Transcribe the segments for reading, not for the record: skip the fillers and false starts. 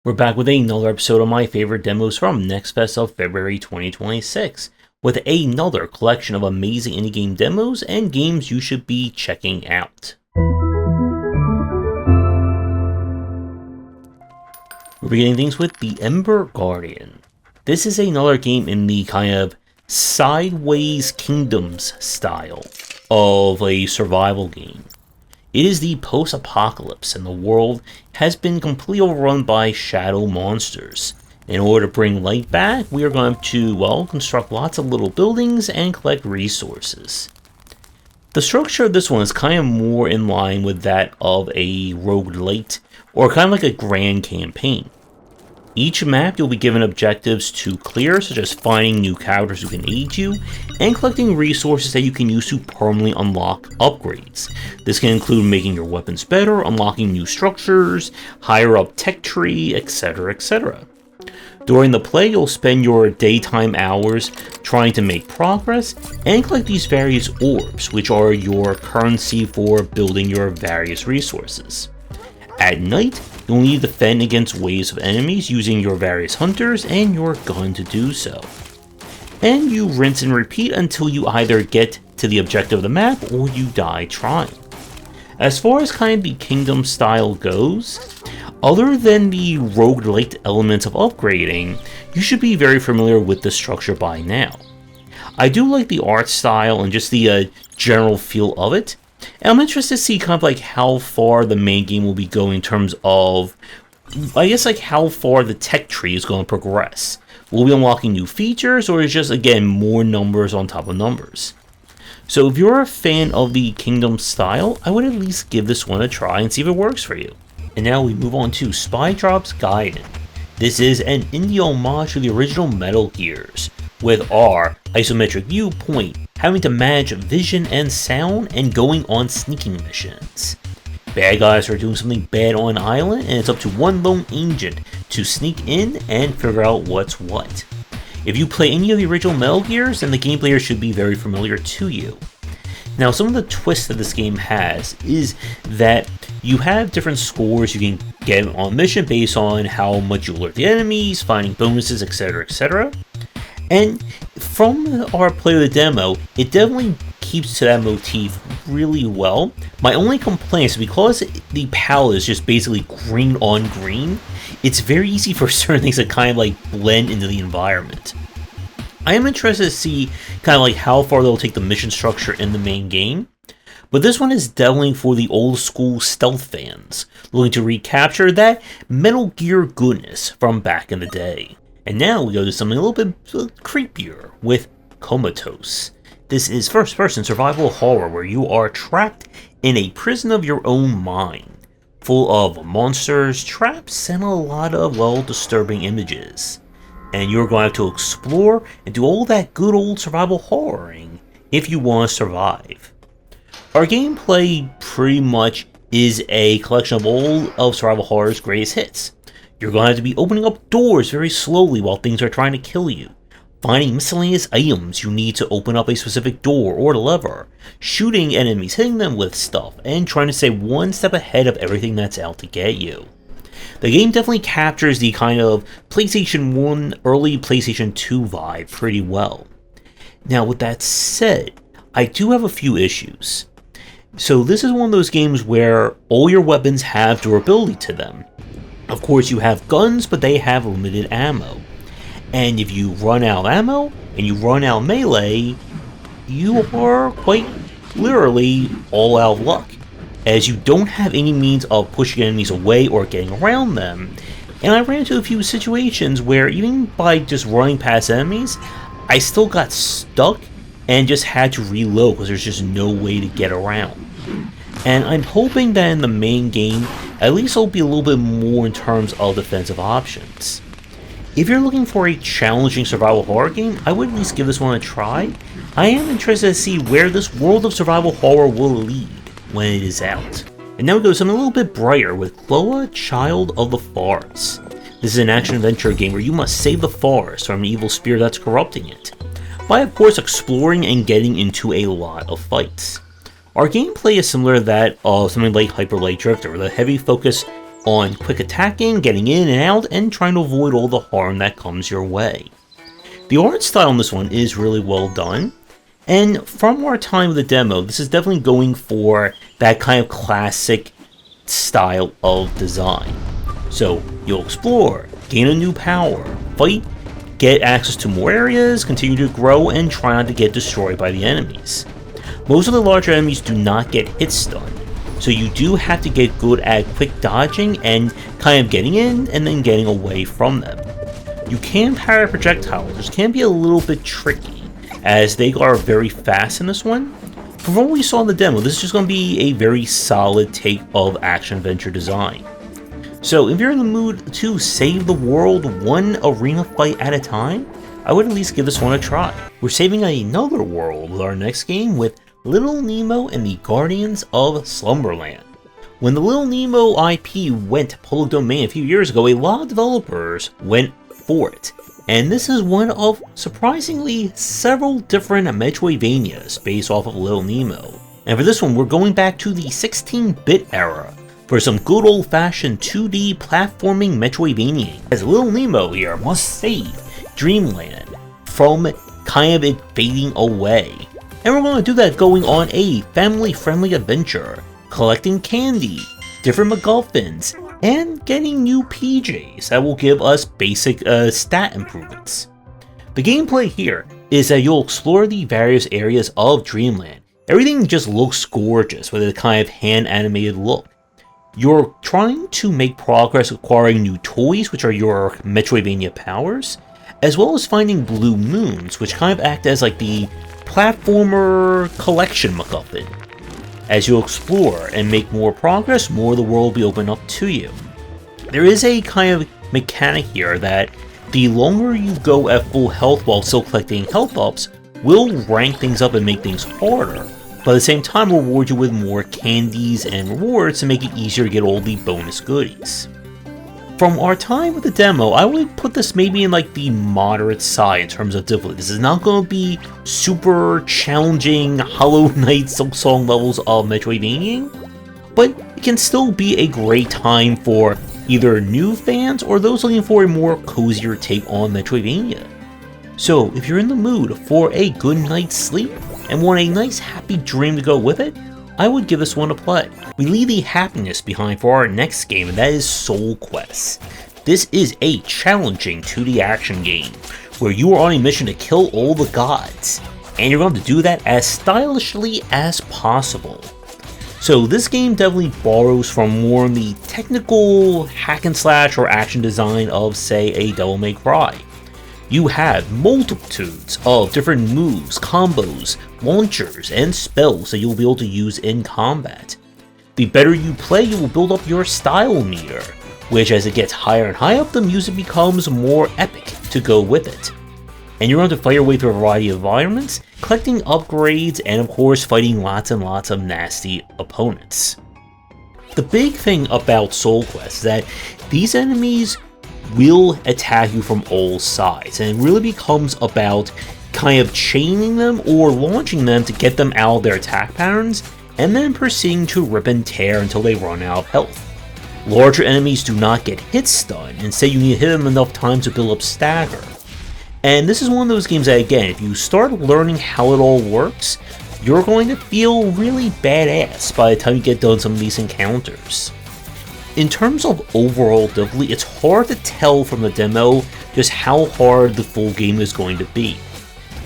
We're back with another episode of my favorite demos from Next Fest of February 2026, with another collection of amazing indie game demos and games you should be checking out. We're beginning things with the Ember Guardian. This is another game in the kind of sideways kingdoms style of a survival game. It is the post-apocalypse, and the world has been completely overrun by shadow monsters. In order to bring light back, we are going to, well, construct lots of little buildings and collect resources. The structure of this one is kind of more in line with that of a roguelite, or kind of like a grand campaign. Each map you'll be given objectives to clear, such as finding new characters who can aid you, and collecting resources that you can use to permanently unlock upgrades. This can include making your weapons better, unlocking new structures, higher up tech tree, etc, etc. During the play, you'll spend your daytime hours trying to make progress, and collect these various orbs, which are your currency for building your various resources. At night, you'll need to defend against waves of enemies using your various hunters and your gun to do so. And you rinse and repeat until you either get to the objective of the map or you die trying. As far as kind of the kingdom style goes, other than the roguelite elements of upgrading, you should be very familiar with the structure by now. I do like the art style and just the general feel of it. And I'm interested to see kind of like how far the main game will be going in terms of, I guess, like how far the tech tree is going to progress. Will we be unlocking new features, or is just, again, more numbers on top of numbers? So if you're a fan of the Kingdom style, I would at least give this one a try and see if it works for you. And now we move on to Drops Gaiden. This is an indie homage to the original Metal Gears, with our isometric viewpoint, having to manage vision and sound, and going on sneaking missions. Bad guys are doing something bad on an island, and it's up to one lone agent to sneak in and figure out what's what. If you play any of the original Metal Gears, then the gameplay should be very familiar to you. Now, some of the twists that this game has is that you have different scores you can get on mission based on how much you alert the enemies, finding bonuses, etc, etc. And from our play of the demo, it definitely keeps to that motif really well. My only complaint is because the palette is just basically green on green, it's very easy for certain things to kind of like blend into the environment. I am interested to see kind of like how far they'll take the mission structure in the main game, but this one is definitely for the old school stealth fans, looking to recapture that Metal Gear goodness from back in the day. And now we go to something a little bit creepier with Comatose. This is first-person survival horror where you are trapped in a prison of your own mind, full of monsters, traps, and a lot of, well, disturbing images. And you're going to have to explore and do all that good old survival horroring if you want to survive. Our gameplay pretty much is a collection of all of survival horror's greatest hits. You're going to have to be opening up doors very slowly while things are trying to kill you, finding miscellaneous items you need to open up a specific door or lever, shooting enemies, hitting them with stuff, and trying to stay one step ahead of everything that's out to get you. The game definitely captures the kind of PlayStation 1, early PlayStation 2 vibe pretty well. Now, with that said, I do have a few issues. So this is one of those games where all your weapons have durability to them. Of course, you have guns, but they have limited ammo. And if you run out of ammo, and you run out of melee, you are quite literally all out of luck, as you don't have any means of pushing enemies away or getting around them. And I ran into a few situations where even by just running past enemies, I still got stuck and just had to reload because there's just no way to get around. And I'm hoping that in the main game, at least it'll be a little bit more in terms of defensive options. If you're looking for a challenging survival horror game, I would at least give this one a try. I am interested to see where this world of survival horror will lead when it is out. And now we go to something a little bit brighter with Kloa, Child of the Forest. This is an action-adventure game where you must save the forest from an evil spirit that's corrupting it, by of course exploring and getting into a lot of fights. Our gameplay is similar to that of something like Hyper Light Drifter, with a heavy focus on quick attacking, getting in and out, and trying to avoid all the harm that comes your way. The art style in this one is really well done, and from our time with the demo, this is definitely going for that kind of classic style of design. So you'll explore, gain a new power, fight, get access to more areas, continue to grow, and try not to get destroyed by the enemies. Most of the larger enemies do not get hit stun, so you do have to get good at quick dodging and kind of getting in and then getting away from them. You can parry projectiles, which can be a little bit tricky, as they are very fast in this one. From what we saw in the demo, this is just going to be a very solid take of action-adventure design. So if you're in the mood to save the world one arena fight at a time, I would at least give this one a try. We're saving another world with our next game with Little Nemo and the Guardians of Slumberland. When the Little Nemo IP went public domain a few years ago, a lot of developers went for it. And this is one of, surprisingly, several different Metroidvanias based off of Little Nemo. And for this one, we're going back to the 16-bit era for some good old-fashioned 2D platforming Metroidvania, as Little Nemo here must save Dreamland from kind of it fading away. And we're going to do that going on a family-friendly adventure, collecting candy, different MacGuffins, and getting new PJs that will give us basic stat improvements. The gameplay here is that you'll explore the various areas of Dreamland. Everything just looks gorgeous with a kind of hand-animated look. You're trying to make progress acquiring new toys, which are your Metroidvania powers, as well as finding blue moons, which kind of act as like the platformer collection MacGuffin. As you explore and make more progress, more of the world will be opened up to you. There is a kind of mechanic here that the longer you go at full health while still collecting health ups will rank things up and make things harder, but at the same time reward you with more candies and rewards to make it easier to get all the bonus goodies. From our time with the demo, I would put this maybe in like the moderate side in terms of difficulty. This is not going to be super challenging Hollow Knight Silksong levels of Metroidvania, but it can still be a great time for either new fans or those looking for a more cozier take on Metroidvania. So if you're in the mood for a good night's sleep and want a nice happy dream to go with it, I would give this one a play. We leave the happiness behind for our next game, and that is Soul Quest. This is a challenging 2D action game, where you are on a mission to kill all the gods, and you're going to do that as stylishly as possible. So this game definitely borrows from more on the technical hack and slash or action design of, say, a Devil May Cry. You have multitudes of different moves, combos, launchers, and spells that you'll be able to use in combat. The better you play, you will build up your style meter, which as it gets higher and higher up, the music becomes more epic to go with it. And you're going to fight your way through a variety of environments, collecting upgrades, and of course fighting lots and lots of nasty opponents. The big thing about Soul Quest is that these enemies will attack you from all sides, and it really becomes about kind of chaining them or launching them to get them out of their attack patterns, and then proceeding to rip and tear until they run out of health. Larger enemies do not get hit stun, instead you need to hit them enough times to build up stagger. And this is one of those games that, again, if you start learning how it all works, you're going to feel really badass by the time you get done some of these encounters. In terms of overall difficulty, it's hard to tell from the demo just how hard the full game is going to be.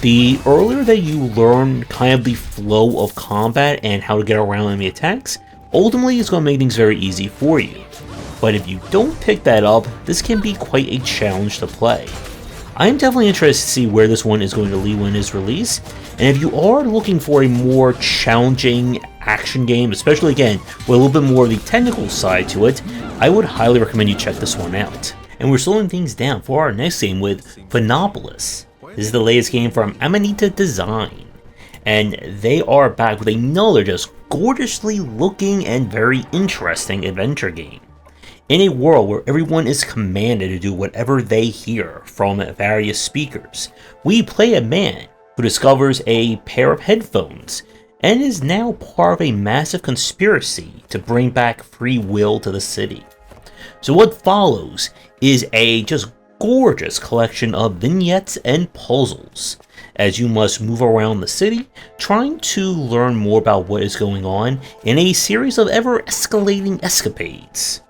The earlier that you learn kind of the flow of combat and how to get around enemy attacks, ultimately it's going to make things very easy for you. But if you don't pick that up, this can be quite a challenge to play. I am definitely interested to see where this one is going to lead when it is released, and if you are looking for a more challenging action game, especially again with a little bit more of the technical side to it, I would highly recommend you check this one out. And we're slowing things down for our next game with Phonopolis. This is the latest game from Amanita Design, and they are back with another just gorgeously looking and very interesting adventure game. In a world where everyone is commanded to do whatever they hear from various speakers, we play a man who discovers a pair of headphones and is now part of a massive conspiracy to bring back free will to the city. So what follows is a just gorgeous collection of vignettes and puzzles, as you must move around the city, trying to learn more about what is going on in a series of ever-escalating escapades.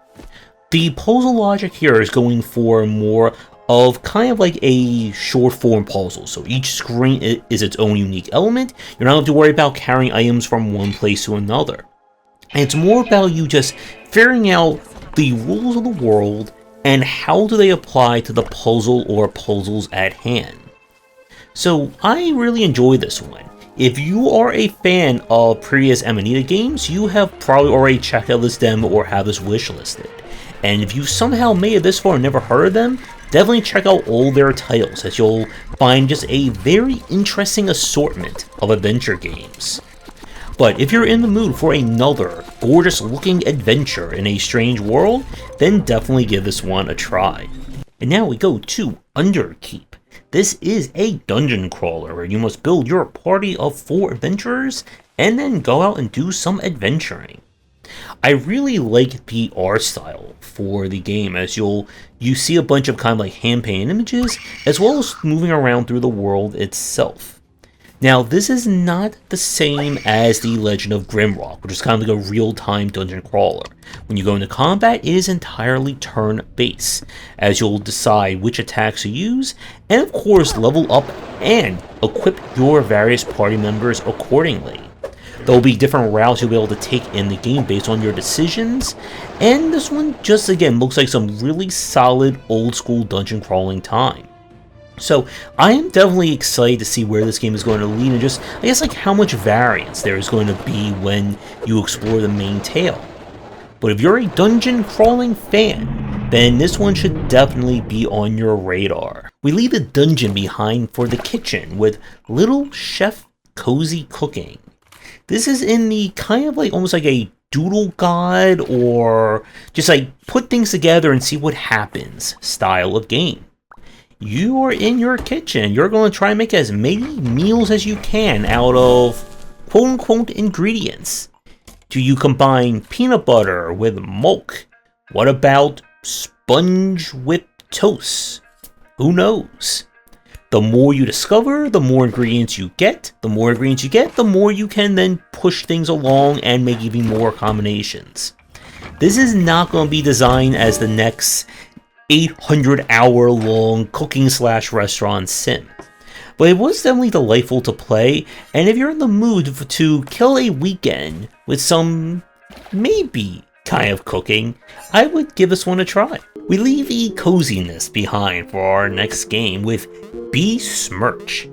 The puzzle logic here is going for more of kind of like a short-form puzzle, so each screen is its own unique element. You're not going to worry about carrying items from one place to another. And it's more about you just figuring out the rules of the world and how do they apply to the puzzle or puzzles at hand. So I really enjoy this one. If you are a fan of previous Amanita games, you have probably already checked out this demo or have this wishlisted. And if you somehow made it this far and never heard of them, definitely check out all their titles, as you'll find just a very interesting assortment of adventure games. But if you're in the mood for another gorgeous looking adventure in a strange world, then definitely give this one a try. And now we go to Underkeep. This is a dungeon crawler where you must build your party of 4 adventurers and then go out and do some adventuring. I really like the art style for the game, as you see a bunch of kind of like hand-painted images, as well as moving around through the world itself. Now, this is not the same as the Legend of Grimrock, which is kind of like a real-time dungeon crawler. When you go into combat, it is entirely turn-based, as you'll decide which attacks to use, and of course level up and equip your various party members accordingly. There will be different routes you'll be able to take in the game based on your decisions, and this one just again looks like some really solid old-school dungeon crawling time. So I am definitely excited to see where this game is going to lead, and just, I guess, like how much variance there is going to be when you explore the main tale. But if you're a dungeon crawling fan, then this one should definitely be on your radar. We leave the dungeon behind for the kitchen with Little Chef Cozy Cooking. This is in the kind of like almost like a doodle guide, or just like put things together and see what happens style of game. You are in your kitchen. You're going to try and make as many meals as you can out of quote-unquote ingredients. Do you combine peanut butter with milk? What about sponge with toast? Who knows? The more you discover, the more ingredients you get. The more ingredients you get, the more you can then push things along and make even more combinations. This is not going to be designed as the next 800-hour-long cooking/restaurant sim. But it was definitely delightful to play, and if you're in the mood to kill a weekend with some maybe kind of cooking, I would give this one a try. We leave the coziness behind for our next game with Besmirch.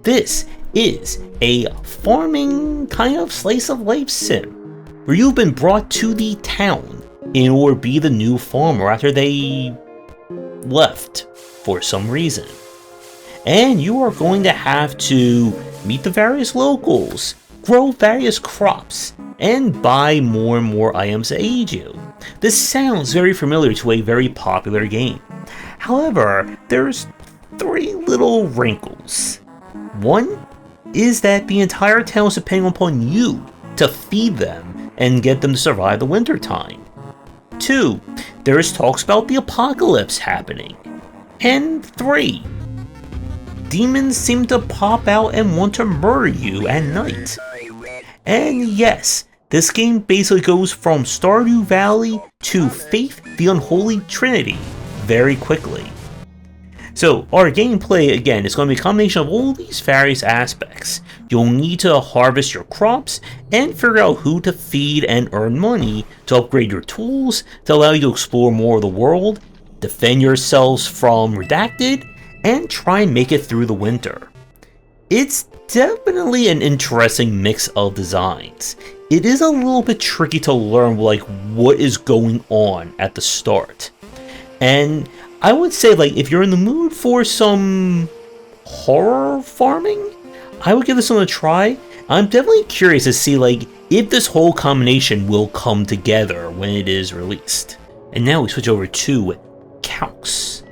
This is a farming kind of slice of life sim, where you've been brought to the town in order to be the new farmer after they left for some reason. And you are going to have to meet the various locals, grow various crops, and buy more and more items that aid you. This sounds very familiar to a very popular game. However, there's 3 little wrinkles. One is that the entire town is depending upon you to feed them and get them to survive the winter time. 2, there is talks about the apocalypse happening. And 3, demons seem to pop out and want to murder you at night. And yes, this game basically goes from Stardew Valley to Faith the Unholy Trinity very quickly. So our gameplay, again, is going to be a combination of all these various aspects. You'll need to harvest your crops and figure out who to feed and earn money to upgrade your tools to allow you to explore more of the world, defend yourselves from Redacted, and try and make it through the winter. It's definitely an interesting mix of designs. It is a little bit tricky to learn like what is going on at the start. And I would say, like, if you're in the mood for some horror farming, I would give this one a try. I'm definitely curious to see, like, if this whole combination will come together when it is released. And now we switch over to Calx.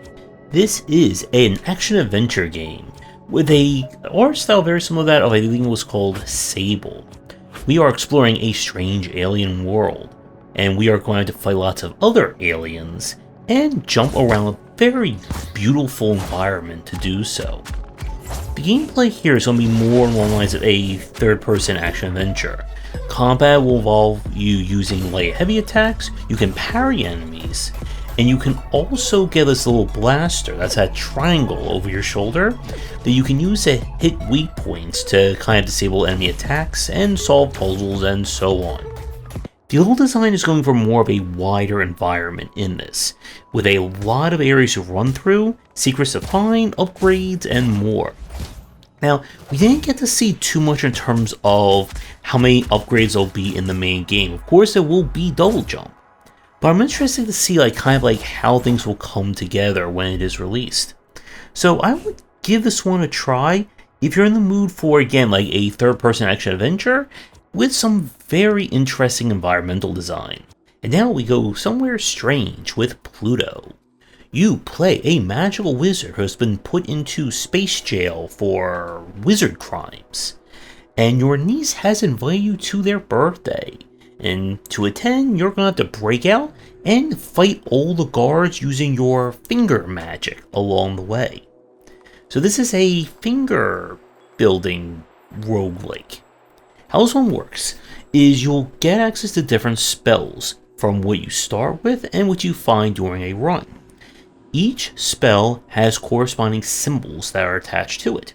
This is an action-adventure game with a art style very similar to that of, I think it was called Sable. We are exploring a strange alien world, and we are going to fight lots of other aliens and jump around a very beautiful environment to do so. The gameplay here is going to be more along the lines of a third-person action-adventure. Combat will involve you using light heavy attacks, you can parry enemies, and you can also get this little blaster that's that triangle over your shoulder that you can use to hit weak points to kind of disable enemy attacks and solve puzzles and so on. The level design is going for more of a wider environment in this, with a lot of areas to run through, secrets to find, upgrades, and more. Now, we didn't get to see too much in terms of how many upgrades there'll be in the main game. Of course, there will be double jump, but I'm interested to see kind of how things will come together when it is released. So I would give this one a try if you're in the mood for, again, a third-person action-adventure with some very interesting environmental design. And now we go somewhere strange with Pluto. You play a magical wizard who has been put into space jail for wizard crimes, and your niece has invited you to their birthday. And to attend, you're going to have to break out and fight all the guards using your finger magic along the way. So this is a finger building roguelike. How this one works is you'll get access to different spells from what you start with and what you find during a run. Each spell has corresponding symbols that are attached to it.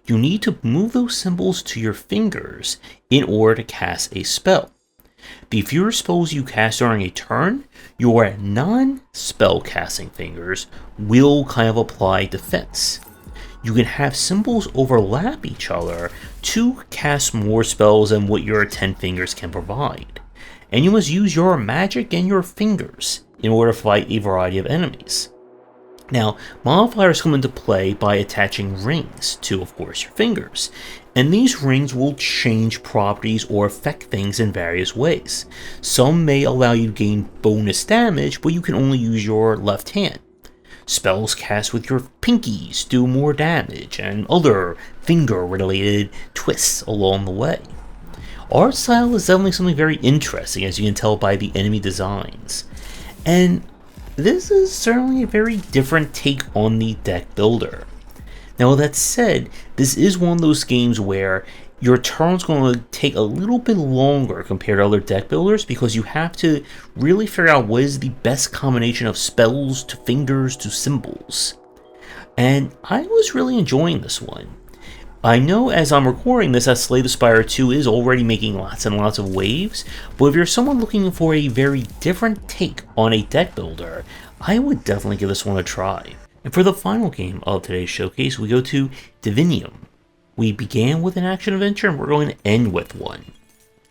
You need to move those symbols to your fingers in order to cast a spell. The fewer spells you cast during a turn, your non-spell casting fingers will kind of apply defense. You can have symbols overlap each other to cast more spells than what your 10 fingers can provide. And you must use your magic and your fingers in order to fight a variety of enemies. Now, modifiers come into play by attaching rings to, of course, your fingers, and these rings will change properties or affect things in various ways. Some may allow you to gain bonus damage, but you can only use your left hand. Spells cast with your pinkies do more damage, and other finger-related twists along the way. Art style is definitely something very interesting, as you can tell by the enemy designs. And this is certainly a very different take on the deck builder. Now with that said, this is one of those games where your turn's going to take a little bit longer compared to other deck builders because you have to really figure out what is the best combination of spells to fingers to symbols. And I was really enjoying this one. I know as I'm recording this that Slay the Spire 2 is already making lots and lots of waves, but if you're someone looking for a very different take on a deck builder, I would definitely give this one a try. And for the final game of today's showcase, we go to Divinum. We began with an action-adventure and we're going to end with one.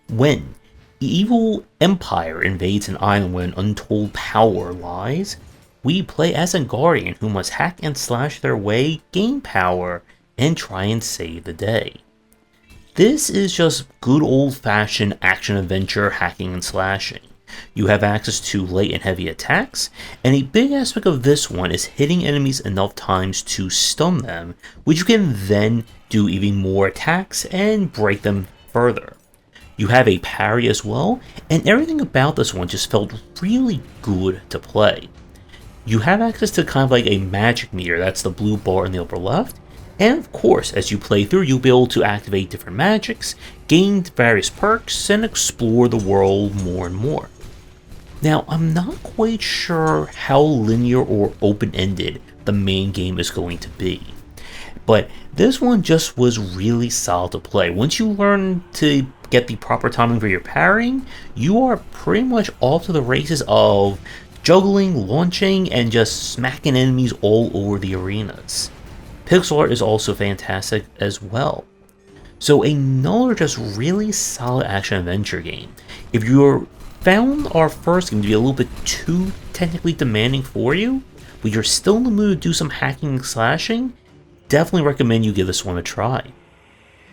When the evil empire invades an island where an untold power lies, we play as a guardian who must hack and slash their way, gain power, and try and save the day. This is just good old-fashioned action-adventure hacking and slashing. You have access to light and heavy attacks, and a big aspect of this one is hitting enemies enough times to stun them, which you can then do even more attacks and break them further. You have a parry as well, and everything about this one just felt really good to play. You have access to kind of a magic meter, that's the blue bar in the upper left, and of course, as you play through, you'll be able to activate different magics, gain various perks, and explore the world more and more. Now, I'm not quite sure how linear or open-ended the main game is going to be, but this one just was really solid to play. Once you learn to get the proper timing for your parrying, you are pretty much off to the races of juggling, launching, and just smacking enemies all over the arenas. Pixel art is also fantastic as well. So another just really solid action-adventure game. If you found our first game to be a little bit too technically demanding for you, but you're still in the mood to do some hacking and slashing, definitely recommend you give this one a try.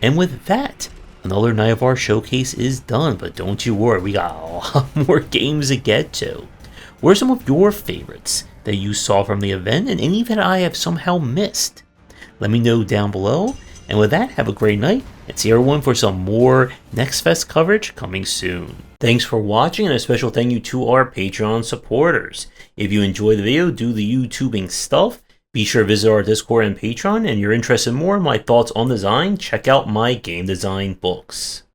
And with that, another night of our showcase is done, but don't you worry, we got a lot more games to get to. What are some of your favorites that you saw from the event, and any that I have somehow missed? Let me know down below, And with that, have a great night, and see everyone for some more Next Fest coverage coming soon. Thanks for watching, and a special thank you to our Patreon supporters. If you enjoyed the video, do the YouTubing stuff, be sure to visit our Discord and Patreon, and you're interested in more in my thoughts on design, check out my game design books.